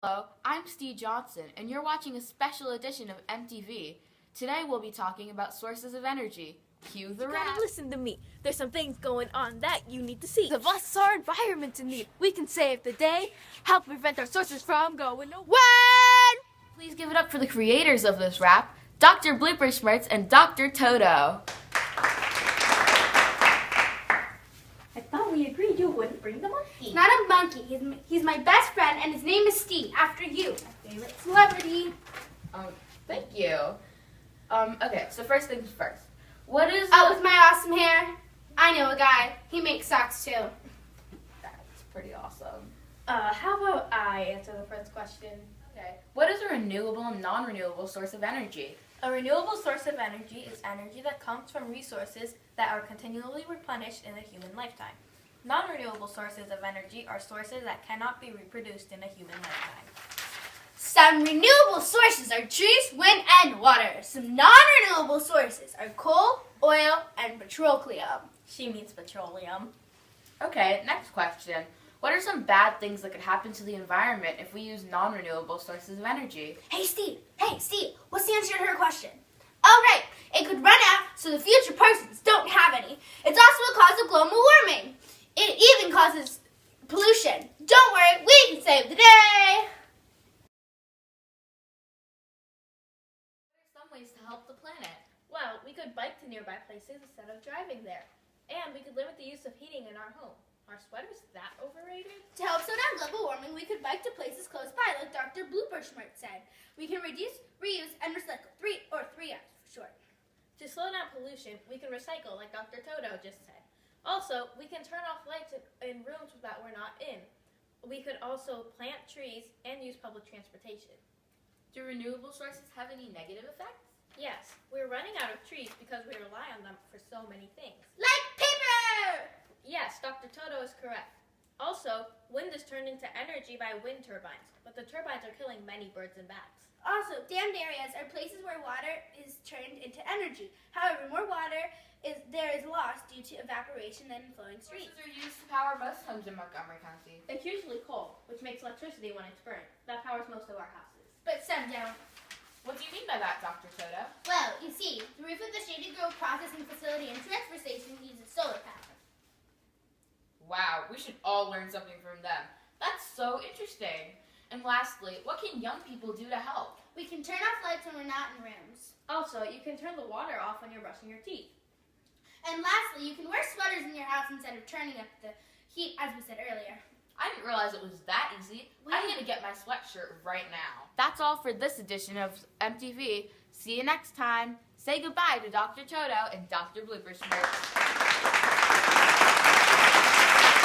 Hello, I'm Steve Johnson, and you're watching a special edition of MTV. Today we'll be talking about sources of energy. Cue the rap. Listen to me. There's some things going on that you need to see. The bless our environment in need. We can save the day, help prevent our sources from going away. Please give it up for the creators of this rap, Dr. Blooperschmertz and Dr. Toto. I thought we agreed you wouldn't bring the monkey. He's not a monkey. He's my best friend, and his name is Steve, after you, my favorite celebrity. Thank you. Okay, so first things first. What is Oh, with my awesome hair, I know a guy. He makes socks too. That's pretty awesome. How about I answer the first question? Okay. What is a renewable and non-renewable source of energy? A renewable source of energy is energy that comes from resources that are continually replenished in a human lifetime. Non-renewable sources of energy are sources that cannot be reproduced in a human lifetime. Some renewable sources are trees, wind, and water. Some non-renewable sources are coal, oil, and petroleum. She means petroleum. Okay, next question. What are some bad things that could happen to the environment if we use non-renewable sources of energy? Hey, Steve, what's the answer to her question? Oh, right. It could run out so the future persons don't have any. It's also a cause of global warming. It even causes pollution. Don't worry, we can save the day. What are some ways to help the planet? Well, we could bike to nearby places instead of driving there. And we could limit the use of heating in our home. Are sweaters that overrated? To help slow down global warming, we could bike to places close by, like Dr. Blooperschmertz said. We can reduce, reuse, and recycle. 3 R's for short. To slow down pollution, we can recycle, like Dr. Toto just said. Also, we can turn off lights in rooms that we're not in. We could also plant trees and use public transportation. Do renewable sources have any negative effects? Yes, we're running out of trees because we rely on them for so many things. Like paper! Yes, Dr. Toto is correct. Also, wind is turned into energy by wind turbines, but the turbines are killing many birds and bats. Also, dammed areas are places where water is turned into energy. However, more water is lost due to evaporation than in flowing streets. Sources are used to power most homes in Montgomery County. It's usually coal, which makes electricity when it's burned. That powers most of our houses. But some don't. What do you mean by that, Dr. Toto? Well, you see, the roof of the Shady Grove processing facility and transfer station uses solar power. Wow, we should all learn something from them. That's so interesting. And lastly, what can young people do to help? We can turn off lights when we're not in rooms. Also, you can turn the water off when you're brushing your teeth. And lastly, you can wear sweaters in your house instead of turning up the heat, as we said earlier. I didn't realize it was that easy. I'm going to get my sweatshirt right now. That's all for this edition of MTV. See you next time. Say goodbye to Dr. Toto and Dr. Blooperschmertz.